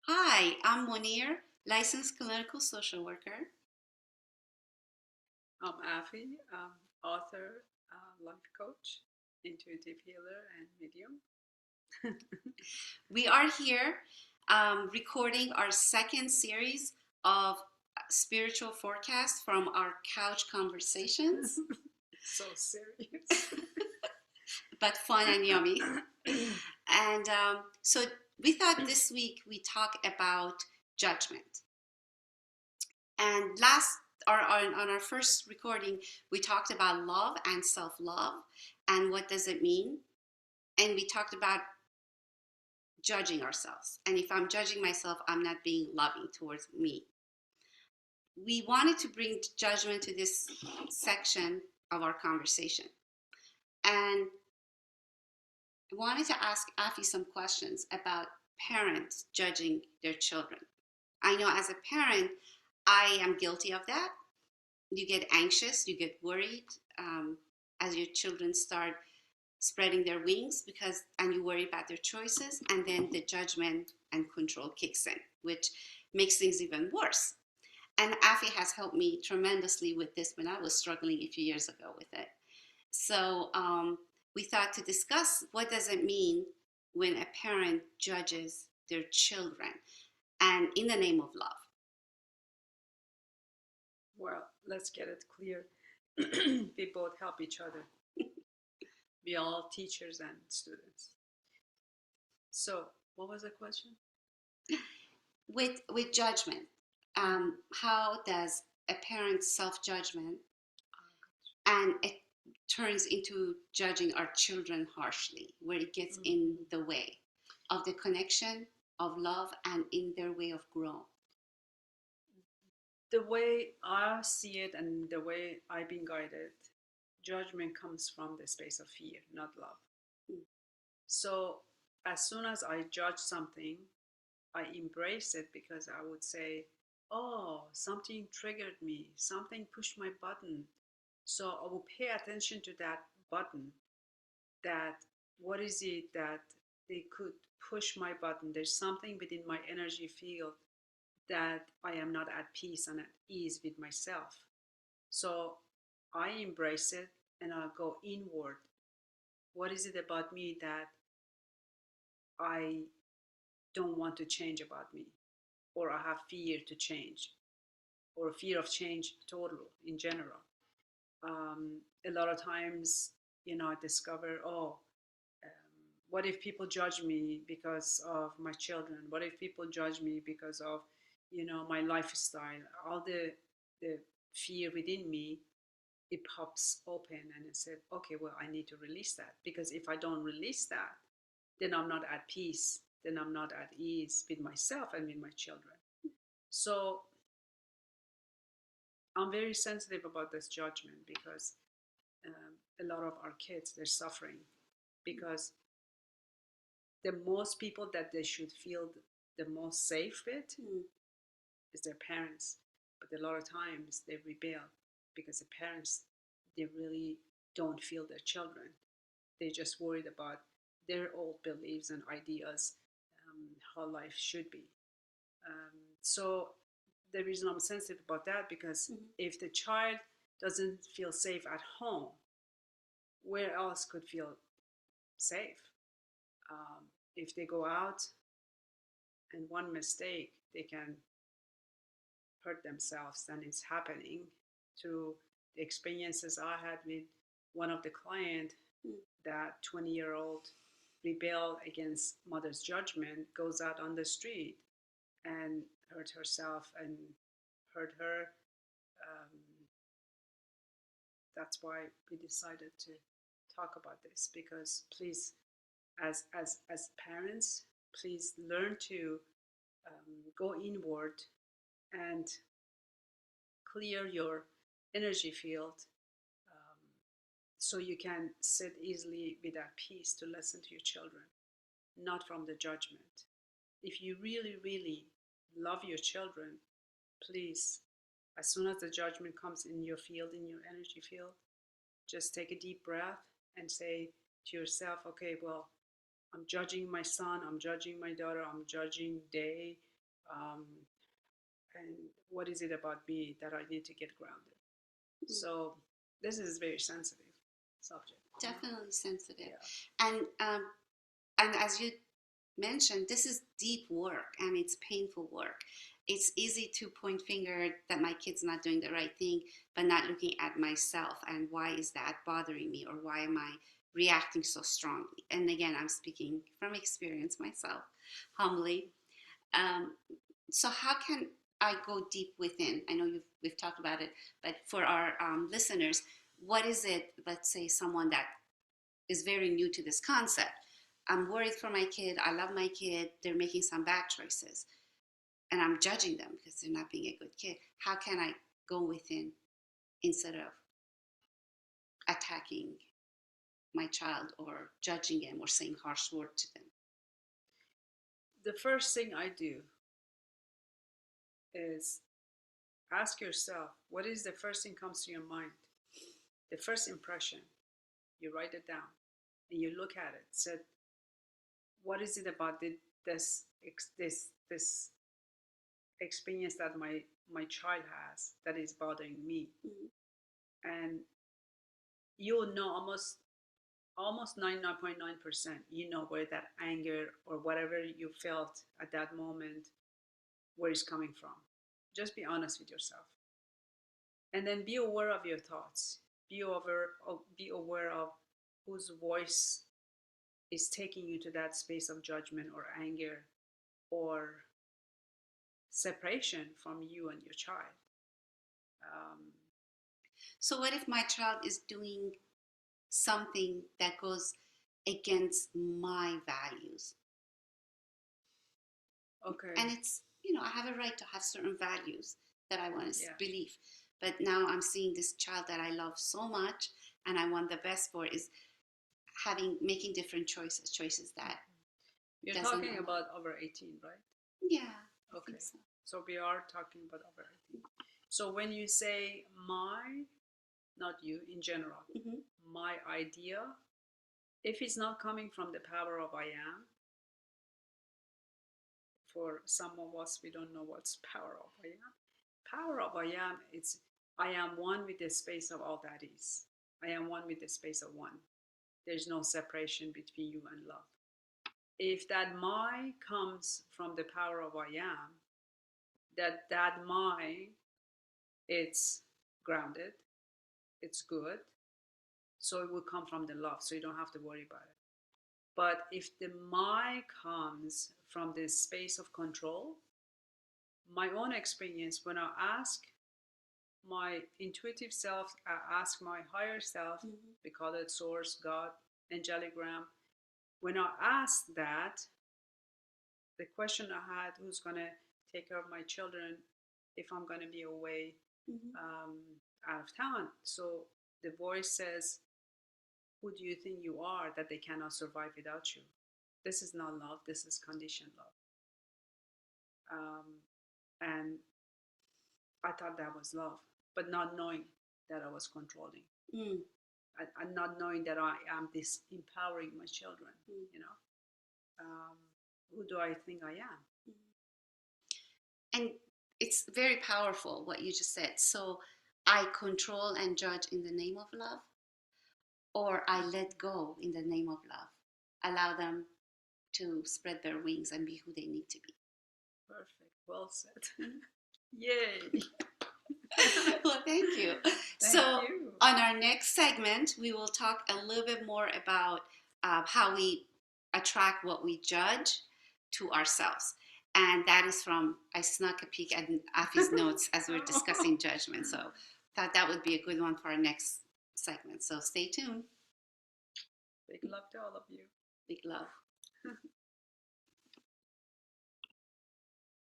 Hi, I'm Monir, licensed clinical social worker. I'm Afie, author, life coach, intuitive healer, and medium. We are here recording our second series of spiritual forecast from our couch conversations, So serious. but fun and yummy. And so we thought this week we talk about judgment. And on our first recording, we talked about love and self love and what does it mean. And we talked about judging ourselves. And if I'm judging myself, I'm not being loving towards me. We wanted to bring judgment to this section of our conversation. And I wanted to ask Afie some questions about parents judging their children. I know as a parent, I am guilty of that. You get anxious, you get worried as your children start spreading their wings and you worry about their choices, and then the judgment and control kicks in, which makes things even worse. And Afie has helped me tremendously with this when I was struggling a few years ago with it. So we thought to discuss what does it mean when a parent judges their children and in the name of love. Well, let's get it clear. We both help each other. We all teachers and students. So, what was the question? With judgment, how does a parent's self-judgment and it turns into judging our children harshly, where it gets in the way of the connection of love and in their way of growth. The way I see it and the way I've been guided, judgment comes from the space of fear, not love. Mm. So, as soon as I judge something, I embrace it because I would say, oh, something triggered me, something pushed my button. So I will pay attention to that button, that what is it that they could push my button. There's something within my energy field that I am not at peace and at ease with myself. So I embrace it and I'll go inward. What is it about me that I don't want to change about me? Or I have fear to change, or fear of change total in general. A lot of times, I discover, what if people judge me because of my children? What if people judge me because of, my lifestyle? All the fear within me, it pops open and it said, okay, well, I need to release that, because if I don't release that, then I'm not at peace. Then I'm not at ease with myself and with my children. So I'm very sensitive about this judgment because a lot of our kids, they're suffering because the most people that they should feel the most safe with Mm. is their parents. But a lot of times they rebel because the parents, they really don't feel their children. They're just worried about their old beliefs and ideas, how life should be. So the reason I'm sensitive about that, because Mm-hmm. if the child doesn't feel safe at home, where else could feel safe? If they go out and one mistake, they can hurt themselves, and it's happening through the experiences I had with one of the client. Mm. That 20-year-old rebel against mother's judgment, goes out on the street and hurt herself and hurt her. Um, that's why we decided to talk about this, because please, as parents, please learn to go inward and clear your energy field, um, so you can sit easily with that peace to listen to your children, not from the judgment. If you really, really love your children, please, as soon as the judgment comes in your field, in your energy field, just take a deep breath and say to yourself, okay, well, I'm judging my son, I'm judging my daughter, I'm judging day, um, and what is it about me that I need to get grounded. So this is a very sensitive subject. Definitely sensitive. Yeah. And as you mentioned, this is deep work and it's painful work. It's easy to point finger that my kid's not doing the right thing, but not looking at myself and why is that bothering me, or why am I reacting so strongly. And again, I'm speaking from experience myself, humbly. um, so how can I go deep within? I know we've talked about it, but for our listeners, what is it? Let's say someone that is very new to this concept. I'm worried for my kid. I love my kid. They're making some bad choices, and I'm judging them because they're not being a good kid. How can I go within instead of attacking my child or judging them or saying harsh words to them? The first thing I do is ask yourself, what is the first thing comes to your mind? The first impression. You write it down and you look at it. Said, what is it about this experience that my child has that is bothering me? And you'll know almost 99.9%, you know where that anger or whatever you felt at that moment, where it's coming from. Just be honest with yourself, and then be aware of your thoughts. Be aware of whose voice is taking you to that space of judgment or anger or separation from you and your child. um, So what if my child is doing something that goes against my values? okay. And it's, I have a right to have certain values that I want to Yeah. believe. But now I'm seeing this child that I love so much and I want the best for is making different choices that You're doesn't talking align. about over 18, right? Yeah, I Okay. think so. So we are talking about over 18. So when you say not you, in general, my idea, if it's not coming from the power of I am, for some of us, we don't know what's power of I am. Power of I am, it's I am one with the space of all that is. I am one with the space of one. There's no separation between you and love. If that my comes from the power of I am, that my, it's grounded, it's good, so it will come from the love, so you don't have to worry about it. But if the my comes from this space of control, my own experience, when I ask my intuitive self, I ask my higher self, we call it source, God, angeligram. When I ask that, the question I had, who's going to take care of my children if I'm going to be away out of town? So the voice says, who do you think you are that they cannot survive without you? This is not love, this is conditioned love. And I thought that was love, but not knowing that I was controlling. And not knowing that I am disempowering my children. Who do I think I am? And it's very powerful what you just said. So I control and judge in the name of love, or I let go in the name of love. Allow them to spread their wings and be who they need to be. Perfect. Well said. Yay. Well, thank you. Thank you. On our next segment, we will talk a little bit more about how we attract what we judge to ourselves. And that is from, I snuck a peek at Afie's notes as we were discussing judgment. So thought that would be a good one for our next segment. So stay tuned. Big love to all of you. Big love.